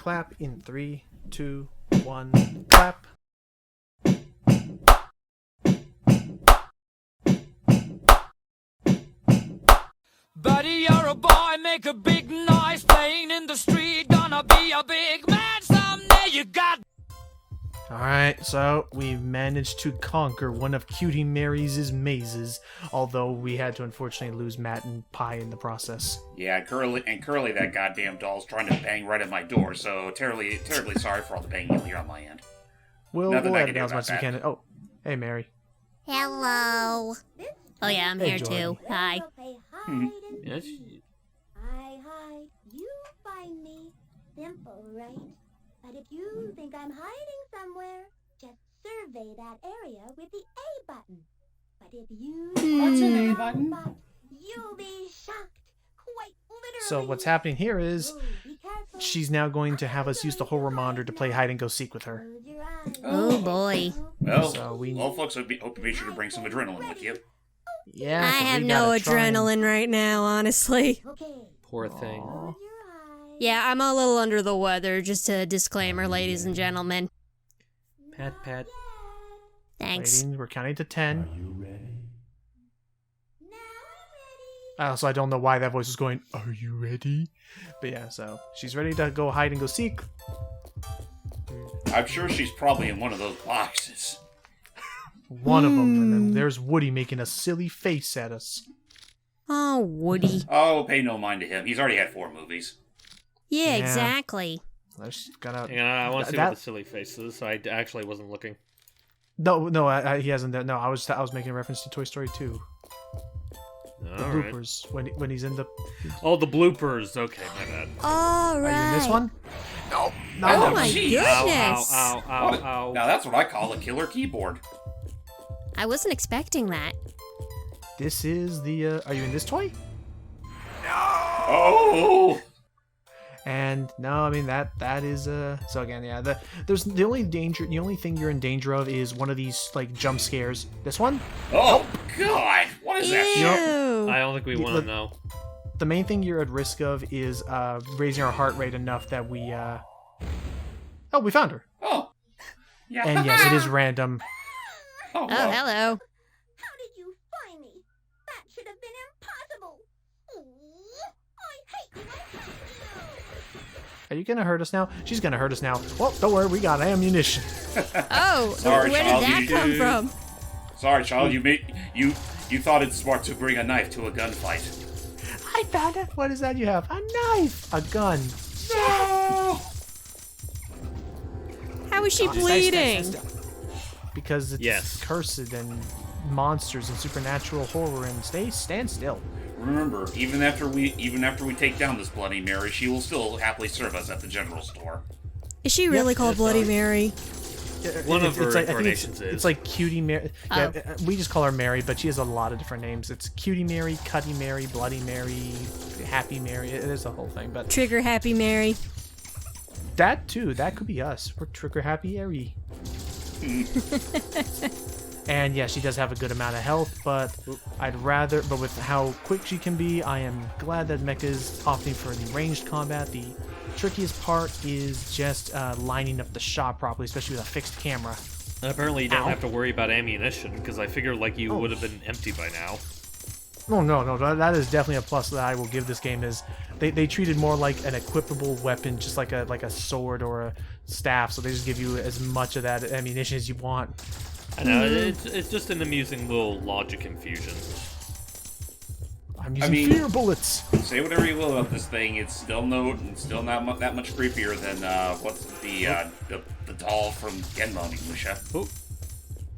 clap in 3, 2, 1, clap. Buddy, you're a boy, make a big noise, playing in the street, gonna be a big man someday, you got... Alright, so we managed to conquer one of Cutie Mary's mazes, although we had to unfortunately lose Matt and Pie in the process. Yeah, Curly, that goddamn doll's trying to bang right at my door, so terribly sorry for all the banging you'll hear on my end. We'll edit out as much as we can. Oh, hey Mary. Hello. Oh yeah, I'm here Jordan. too. Hi. Yes. Hi. You find me. Simple, right? But if you think I'm hiding somewhere, just survey that area with the A button. But if you... What's an A button? You'll be shocked. Quite literally. So what's happening here is Oh, be careful. she's now going to have us use the horror monitor to play hide and go seek with her. Close your eyes. Oh boy. Well, So we- folks, hope you be sure to bring some adrenaline with you. Yeah, I 'cause have we no gotta try and- adrenaline right now, honestly. Okay. Poor thing. Aw. Close your eyes. Yeah, I'm a little under the weather, just a disclaimer, ladies and gentlemen. Pat, pat. Thanks. Waiting, we're counting to 10. Now I'm ready. So I don't know why that voice is going, are you ready? But yeah, so she's ready to go hide and go seek. I'm sure she's probably in one of those boxes. One of them, and then there's Woody making a silly face at us. Oh, Woody. Oh, pay no mind to him. He's already had 4 movies. Yeah, Yeah. exactly. There's gotta... Hang on, I want to see That- what the silly face is. I actually wasn't looking. No, he hasn't. No, I was making a reference to Toy Story 2. The Alright. bloopers when he's in the. Oh, the bloopers. Okay, my bad. All Are right. you in this one? No. Oh my geez. goodness. Ow, ow, ow, What? ow. Now that's what I call a killer keyboard. I wasn't expecting that. This is the. Are you in this toy? Oh! And no, I mean that is so again, yeah. There's the only thing you're in danger of is one of these like jump scares. This one. Oh, God! What is that? Ew. I don't think we want to Look- know. The main thing you're at risk of is raising our heart rate enough that we. Oh, we found her. Oh. Yeah. And yes, it is random. Oh, Oh, no. hello. How did you find me? That should have been impossible. Oh, I hate you. I hate you. Are you gonna hurt us now? She's gonna hurt us now. Well, don't worry, we got ammunition. Oh, Sorry, where child, did that you come do. from? Sorry, child. You thought it smart to bring a knife to a gunfight. I found it. What is that you have? A knife, a gun. No! How is she Stay bleeding? still. Because it's Yes. cursed and monsters and supernatural horror and stand still. Remember, even after we take down this Bloody Mary, she will still happily serve us at the general store. Is she really called Bloody Mary? One of her I think incarnations is. it's like Cutie Mary. Yeah, Oh. we just call her Mary, but she has a lot of different names. It's Cutie Mary, Cutty Mary, Bloody Mary, Happy Mary. It is a whole thing, but Trigger Happy Mary. that too, that could be us. We're Trigger Happy Airy. And yeah, she does have a good amount of health, but but with how quick she can be, I am glad that Mecha is opting for the ranged combat. The trickiest part is just lining up the shot properly, especially with a fixed camera. And apparently you don't Ow. have to worry about ammunition, because I figured like you Oh. would have been empty by now. Oh no, that is definitely a plus that I will give this game. Is they treated more like an equipable weapon, just like a sword or a staff. So they just give you as much of that ammunition as you want. I know, it's just an amusing little logic confusion. I'm using mean- fear bullets. Say whatever you will about this thing, it's still not that much creepier than what's the doll from Genmo Musha. Oh,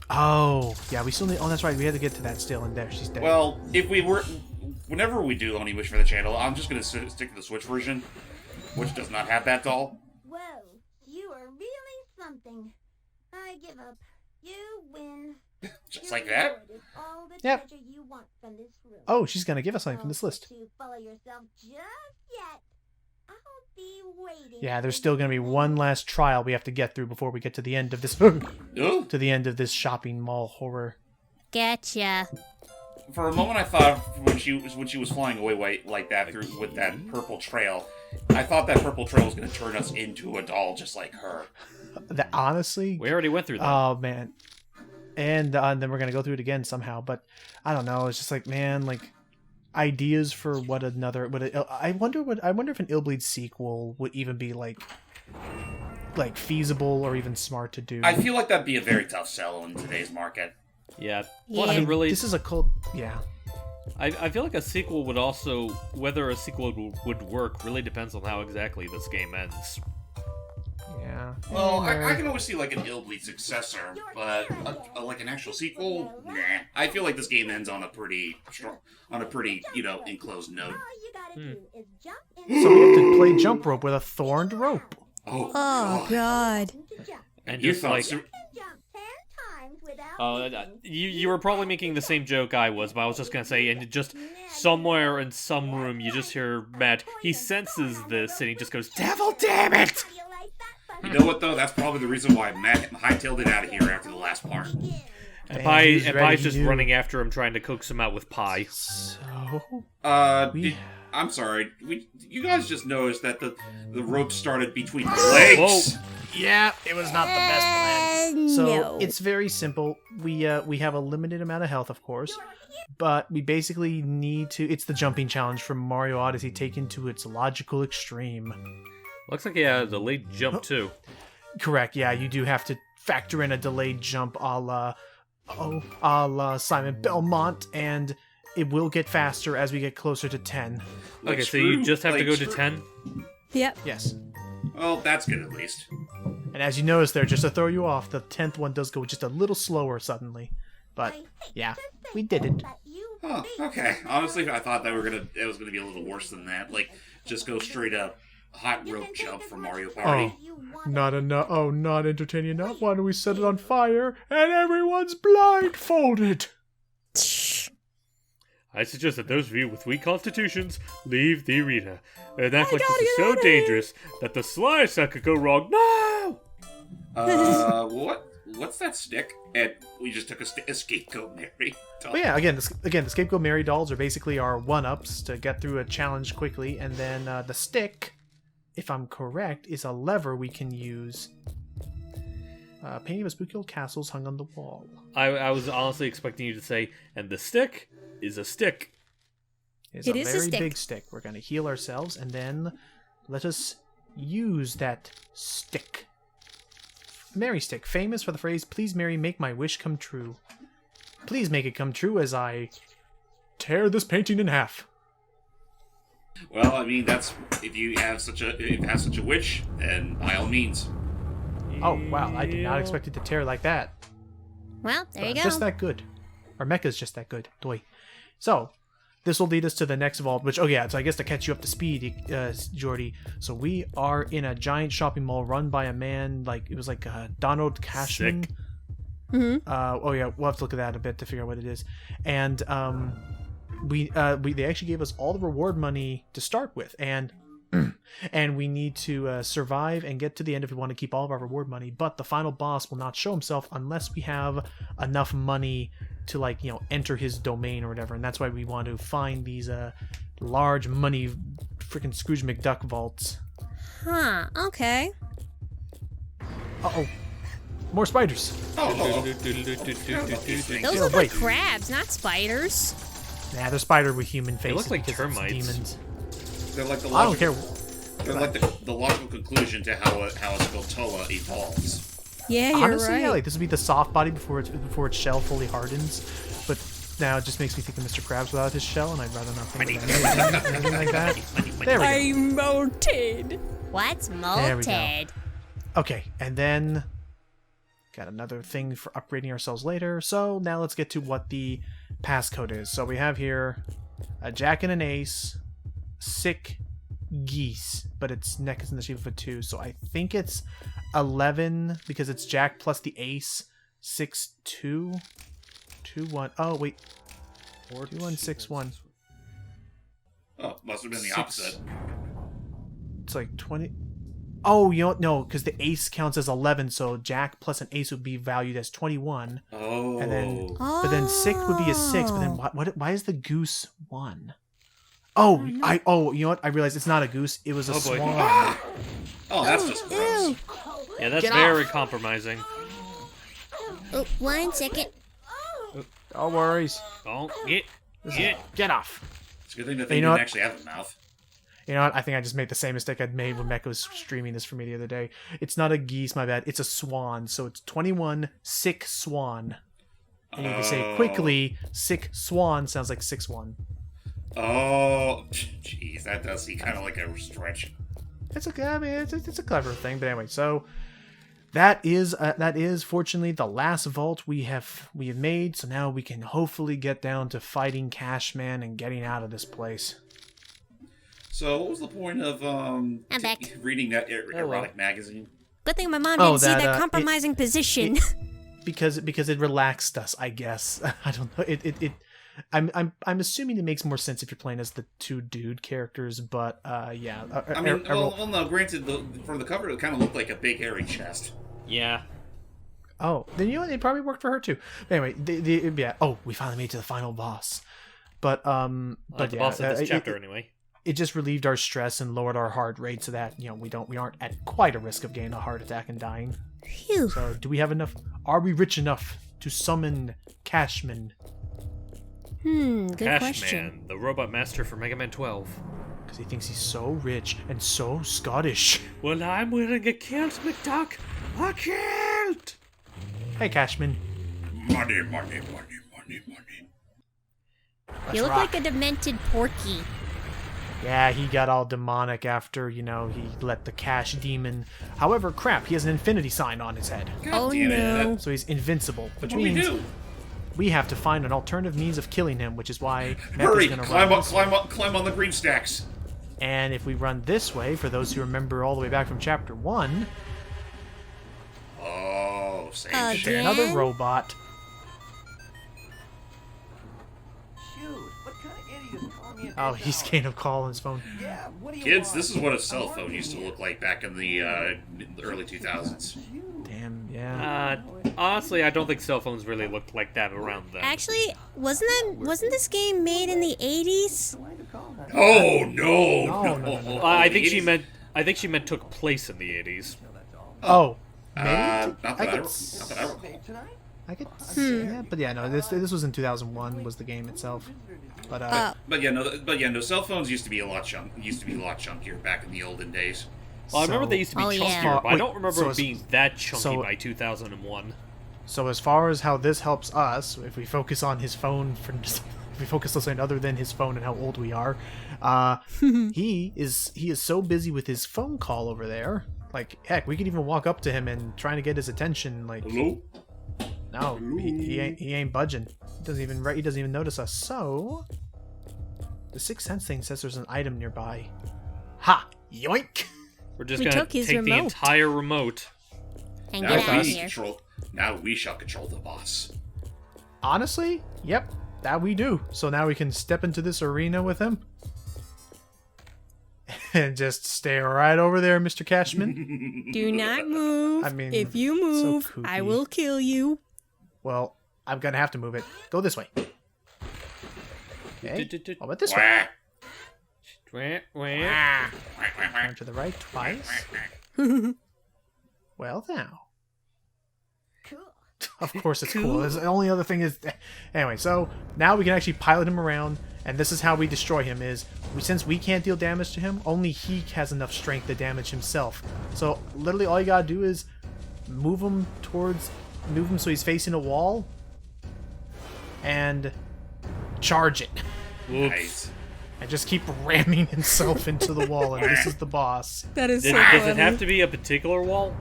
Oh yeah, we still need. Oh, that's right. We had to get to that still, and there she's dead. Well, whenever we do Only Wish for the channel, I'm just gonna stick to the Switch version, which does not have that doll. Whoa, you are really something. I give up. You win. Just You're like that. rewarded all the Yep. treasure you want from this room. Oh, she's gonna give us something from this list. Don't you follow yourself just yet. I'll be waiting. Yeah, there's still gonna be one last trial we have to get through before we get to the end of this Oh, to the end of this shopping mall horror. Gotcha. for a moment I thought when she was flying away like that through with that purple trail, I thought that purple trail was going to turn us into a doll just like her. Honestly, We already went through that. oh man, and then we're gonna go through it again somehow. But I don't know. It's just like, man, like ideas for what another. I wonder if an Illbleed sequel would even be like feasible or even smart to do. I feel like that'd be a very tough sell in today's market. Yeah. Yeah. Plus, it really. This is a cult. Yeah. I feel like a sequel would also, whether a sequel would work, really depends on how exactly this game ends. Yeah. Well, I can always see like an Illbleed successor, but like an actual sequel, nah. I feel like this game ends on a pretty strong, enclosed note. All you gotta do is jump So we have to play jump rope with a thorned rope. Oh, God. to jump. And You just thought like, su- Jump 10 times without you were probably making the same joke I was, but I was just gonna say, and just somewhere in some room, you just hear Matt. He senses this, and he just goes, "Devil, damn it!" How do you like that, You know what though? That's probably the reason why Matt hightailed it out of here after the last part. And he's ready Pie's to just do- running after him, trying to coax him out with pie. So I'm sorry. You guys just noticed that the rope started between the legs. yeah, it was not the best plan. So no. it's very simple. We have a limited amount of health, of course, but we basically need to. It's the jumping challenge from Mario Odyssey taken to its logical extreme. Looks like he had a delayed jump too. Correct. Yeah, you do have to factor in a delayed jump, a la Simon Belmont, and it will get faster as we get closer to 10. Like Okay, so you screw- just have to like go to screw- 10. Yep. Yes. Well, that's good at least. And as you notice there, just to throw you off, the 10th one does go just a little slower suddenly. But yeah, we did it. Oh, okay. Honestly, I thought it was gonna be a little worse than that. Like, just go straight up hot rope jump from Mario Party. Not enough. Oh, not entertaining enough. Why don't we set it on fire and everyone's blindfolded? I suggest that those of you with weak constitutions leave the arena. And act like this is so dangerous that the slightest that could go wrong. No! What's that stick? And we just took a scapegoat Mary. But yeah, again, the Scapegoat Mary dolls are basically our one-ups to get through a challenge quickly, and then the stick, if I'm correct, is a lever we can use. Painting of a spooky old castles hung on the wall. I was honestly expecting you to say, and the stick is a stick. It's It a is a very stick. big stick. We're going to heal ourselves, and then let us use that stick. Mary stick, famous for the phrase, "Please, Mary, make my wish come true." Please make it come true as I tear this painting in half. Well, I mean, that's if you have such a wish, then by all means. Oh, wow, I did not expect it to tear like that. Well, there you But go. Just that good. Our mecha's just that good. Toy. So, this will lead us to the next vault, which, oh yeah, so I guess to catch you up to speed, Jordy. So we are in a giant shopping mall run by a man, like, it was like Donald Cashman. Sick. Oh yeah, we'll have to look at that a bit to figure out what it is. And they actually gave us all the reward money to start with, and and we need to survive and get to the end if we want to keep all of our reward money. But the final boss will not show himself unless we have enough money to, like, you know, enter his domain or whatever. And that's why we want to find these large money freaking Scrooge McDuck vaults. Huh, okay. Uh-oh. More spiders. Oh, Those Yeah, look wait. like crabs, not spiders. Nah, they're spider with human faces. look like because it's termites. Demons. they're like the I don't logical, care. they're like the logical conclusion to how a Skulltula evolves. Yeah, you're Honestly, right. yeah, like this would be the soft body before its shell fully hardens. But now it just makes me think of Mr. Krabs without his shell, and I'd rather not think of anything like that. There we go. I'm molted. What's There we go. molted? Okay, and then got another thing for upgrading ourselves later. So now let's get to what the passcode is. So we have here a jack and an ace, sick geese, but its neck is in the shape of a 2. So I think it's 11 because it's jack plus the ace, 6 2 2 1. Oh wait, 2 1 6 1. Oh, must have been the 6. opposite. It's like 20. Oh, you don't know, because the ace counts as 11, so jack plus an ace would be valued as 21. Oh. And then, but then 6 would be a 6. But then why is the goose 1? Oh, you know what? I realized it's not a goose. It was a Oh, boy. swan. Oh, that's just gross. Yeah, that's Get very off. compromising. Oh, 1 second. No worries. Oh, get off. It's a good thing that they You know didn't what? actually have a mouth. You know what? I think I just made the same mistake I'd made when Mecha was streaming this for me the other day. It's not a geese, my bad. It's a swan. So it's 21 sick swan. And you can say it quickly, sick swan sounds like 6-1. Oh, jeez, that does seem kind of like a stretch. It's okay. I mean, it's a clever thing. But anyway, so that is fortunately the last vault we have made. So now we can hopefully get down to fighting Cashman and getting out of this place. So, what was the point of I'm back. reading that erotic magazine? Good thing my mom Oh, didn't see that, that compromising position. Because it relaxed us, I guess. I don't know. I'm assuming it makes more sense if you're playing as the two dude characters, but yeah. I mean, well, no. Granted, from the cover, it kind of looked like a big hairy chest. Yeah. Oh, then you know what? It probably worked for her too. But anyway, yeah. Oh, we finally made it to the final boss. But The yeah, boss of this chapter, anyway. It just relieved our stress and lowered our heart rate so that we aren't at quite a risk of getting a heart attack and dying. Phew. So, do we have enough? Are we rich enough to summon Cashman? Good Cashman, question. the robot master for Mega Man 12. Because he thinks he's so rich and so Scottish. Well, I'm wearing a kilt, McDuck. A kilt! Hey, Cashman. Money, money, money, money, money. Let's You look rock. like a demented porky. Yeah, he got all demonic after, he let the cash demon. However, crap, he has an infinity sign on his head. God Oh, damn it. no. So he's invincible, which What do we means do? we have to find an alternative means of killing him, which is why Hurry! Mecha's gonna Climb run up, this climb up, climb on the green stacks. And if we run this way, for those who remember all the way back from chapter 1, Oh, same Again? shit. another robot. Shoot, what kind of idiot is calling me a Oh, bitch he's out? getting a call on his phone. Yeah, what do you Kids, want? this is what a cell phone used to look like back in the early 2000s. Damn, yeah. Honestly, I don't think cell phones really looked like that around then. Actually, wasn't this game made in the 80s? Oh no! No. I think she meant took place in the 80s. Oh, maybe? Not that I could recall. I could see that, but yeah, no, this was in 2001 was the game itself. But But yeah, no. Cell phones used to be a lot chunkier back in the olden days. Well, I remember so- they used to be Oh, chunkier, yeah. but I don't remember So it being that chunky so- by 2001. So as far as how this helps us, if we focus on his phone, if we focus on something other than his phone and how old we are, he is so busy with his phone call over there. Like heck, we could even walk up to him and trying to get his attention. Like Hello? no, he ain't budging. He doesn't even notice us. So the Sixth Sense thing says there's an item nearby. Ha! Yoink! We're just We gonna took his take the remote. entire remote. And Now get out of we here. control. Now we shall control the boss. Honestly, yep, that we do. So now we can step into this arena with him. And just stay right over there, Mr. Cashman. Do not move. I mean, if you so move, I kooky. will kill you. Well, I'm gonna have to move it. Go this way. Okay. How about this way? Wah. Turn to the right twice. Well, now. Of course it's cool. The only other thing is... Anyway, so now we can actually pilot him around, and this is how we destroy him, is since we can't deal damage to him, only he has enough strength to damage himself. So literally all you gotta do is move him so he's facing a wall, and charge it. Nice. And just keep ramming himself into the wall, and this is the boss. That is Does it have to be a particular wall?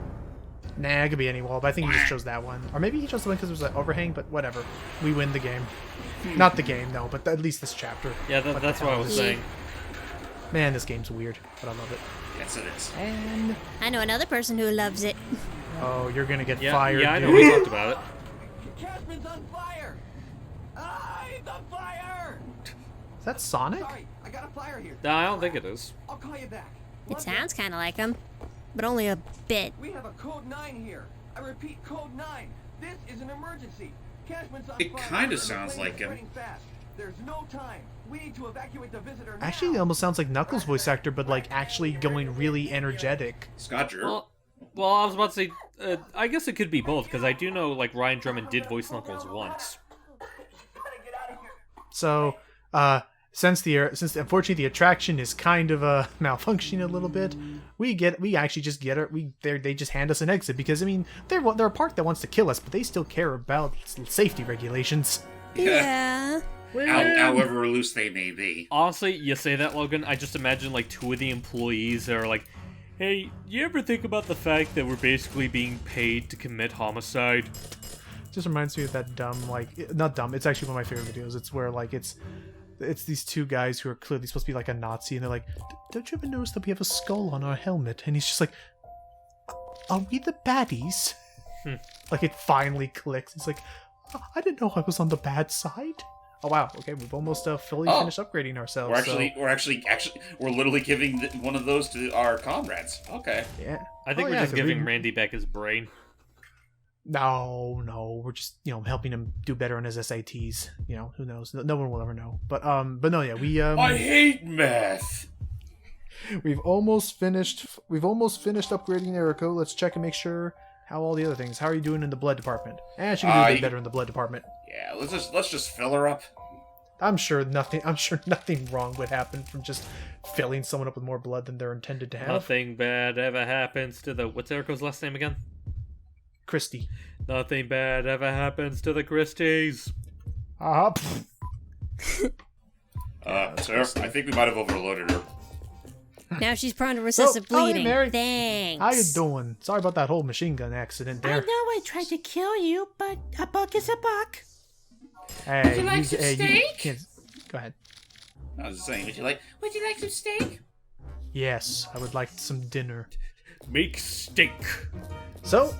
Nah, it could be any wall, but I think he just chose that one. Or maybe he chose the one because it was an overhang, but whatever. We win the game. Not the game, no, but at least this chapter. Yeah, What that's the what I hell was is- saying. Man, this game's weird, but I love it. Yes, it is. And... I know another person who loves it. Oh, you're gonna get Yeah, fired, yeah, I know dude. we talked about it. Cashman's on fire! Ah, he's on fire! Is that Sonic? Sorry, I got a fire here. No, I don't think it is. I'll call you back. It Love sounds kind of like him, but only a bit. you. We have a code 9 here. I repeat, code 9. This is an emergency. Cashman's on It fire. kinda and the sounds flame is like him. spreading fast. There's no time. We need to evacuate the visitor Actually, it now. almost sounds like Knuckles' voice actor, but like actually going really energetic. Scott Drew. Well, I was about to say, I guess it could be both, because I do know, like, Ryan Drummond did voice Knuckles once. So, since unfortunately the attraction is kind of malfunctioning a little bit, we actually just get it. They just hand us an exit because I mean they're a park that wants to kill us, but they still care about safety regulations. Yeah. However loose they may be. Honestly, you say that, Logan, I just imagine, like, two of the employees are like, hey, you ever think about the fact that we're basically being paid to commit homicide? Just reminds me of that dumb, like, not dumb, it's actually one of my favorite videos. It's where, like, it's these two guys who are clearly supposed to be, like, a Nazi, and they're like, don't you ever notice that we have a skull on our helmet? And he's just like, are we the baddies? Like, it finally clicks. He's like, I didn't know I was on the bad side. Oh, wow, okay, we've almost fully finished upgrading ourselves. We're literally giving one of those to our comrades. Okay. Yeah. I think we're just giving Randy back his brain. No, we're just, helping him do better on his SATs. Who knows? No one will ever know. But no, yeah, we I hate math. We've almost finished upgrading Eriko. Let's check and make sure how all the other things. How are you doing in the blood department? She can do a bit better in the blood department. Yeah, let's just fill her up. I'm sure nothing wrong would happen from just filling someone up with more blood than they're intended to have. Nothing bad ever happens to the... What's Eriko's last name again? Christie. Nothing bad ever happens to the Christies. Sir, I think we might have overloaded her. Now she's prone to recessive hey, bleeding. Mary. Thanks. How you doing? Sorry about that whole machine gun accident there. I know I tried to kill you, but a buck is a buck. Hey, Would you like some steak? Go ahead. I was just saying, Would you like some steak? Yes, I would like some dinner. Make steak. So,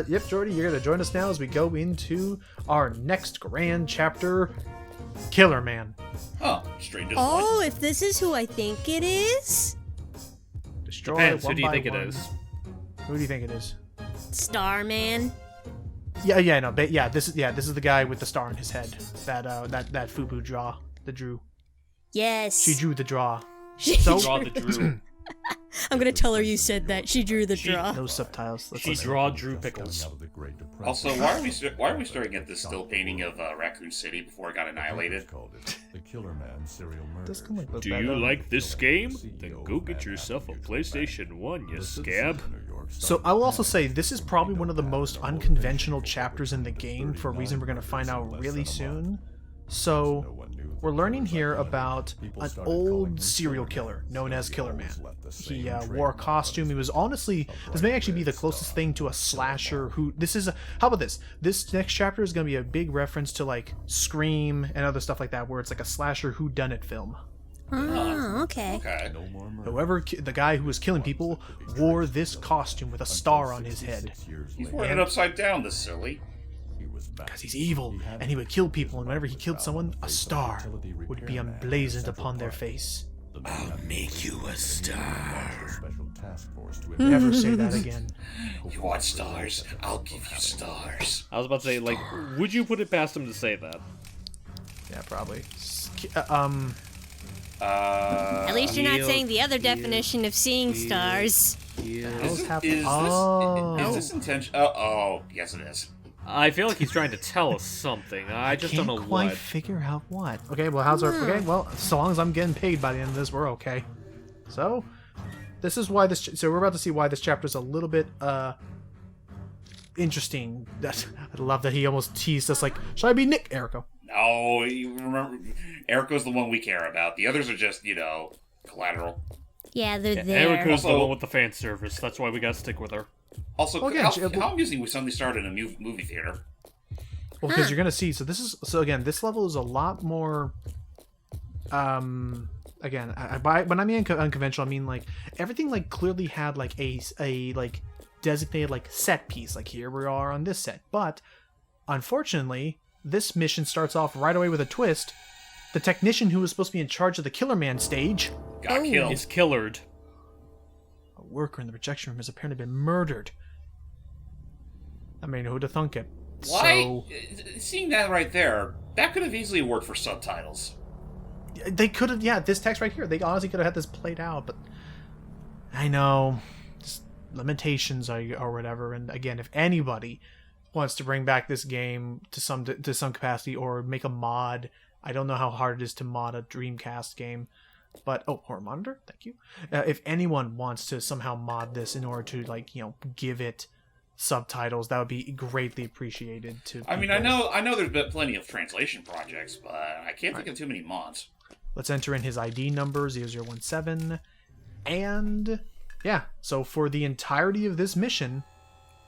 yep, Jordy, you're gonna join us now as we go into our next grand chapter, Killer Man. Oh, straight to the point. Oh, if this is who I think it is? Destroy Depends, one who do you by think it one. is? Who do you think it is? Starman. Yeah, this is the guy with the star in his head. That Fubu drew. Yes. She drew the draw. Draw the Drew. I'm gonna tell her you said that. She drew the draw. No subtitles. Let's She listen. draw Drew Pickles. Also, why are we staring at this still painting of Raccoon City before it got annihilated? Does come like Do you like this game? Then go get yourself a PlayStation 1, you scab. So I will also say this is probably one of the most unconventional chapters in the game for a reason we're going to find out really soon. So we're learning here about an old serial killer known as Killer Man. He wore a costume. He was honestly, this may actually be the closest thing to a slasher how about this? This next chapter is going to be a big reference to like Scream and other stuff like that, where it's like a slasher whodunit film. Oh, okay. Okay. However, the guy who was killing people wore this costume with a star on his head. He's wearing it upside down, this silly. Because he's evil, and he would kill people, and whenever he killed someone, a star would be emblazoned upon their face. I'll make you a star. Never say that again. You want stars? I'll give you stars. I was about to say, like, would you put it past him to say that? Yeah, probably. At least you're not saying the other definition of seeing stars. Is Oh. this intention? Oh, yes it is. I feel like he's trying to tell us something. I just don't know Can't quite what. figure out what. Okay, well, how's our... Okay, well, so long as I'm getting paid by the end of this, we're okay. So, this is why this... So we're about to see why this chapter is a little bit, interesting. I love that he almost teased us like, should I be Nick, Eriko? No, you remember, Eriko's the one we care about. The others are just, collateral. Yeah, they're there. Eriko's the Also- one with the fan service. That's why we gotta stick with her. Also, Well, again, how amusing we suddenly started a new movie theater. Well, because you're gonna see. So again, this level is a lot more. Again, when I mean unconventional, I mean like everything like clearly had like a like designated like set piece. Like here we are on this set, but unfortunately, this mission starts off right away with a twist. The technician who was supposed to be in charge of the Killer Man stage, Got killed. Is killered. a worker in the rejection room, has apparently been murdered. I mean, who'd have thunk it? Why? So, Seeing that right there, that could have easily worked for subtitles. They could have, yeah, this text right here. They honestly could have had this played out, but I know just limitations or whatever. And again, if anybody wants to bring back this game to some capacity or make a mod, I don't know how hard it is to mod a Dreamcast game, but horror monitor, thank you. If anyone wants to somehow mod this in order to like give it subtitles, that would be greatly appreciated. I mean, I know there's been plenty of translation projects, but I can't think of too many mods. Let's enter in his ID number 0017, and yeah, so for the entirety of this mission,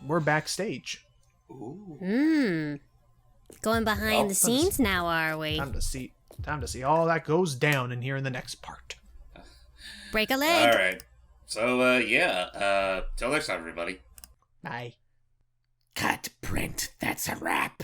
we're backstage. Ooh. Going behind the scenes now, are we? Time to see all that goes down in here in the next part. Break a leg. All right. So till next time, everybody. Bye. Cut, print. That's a wrap.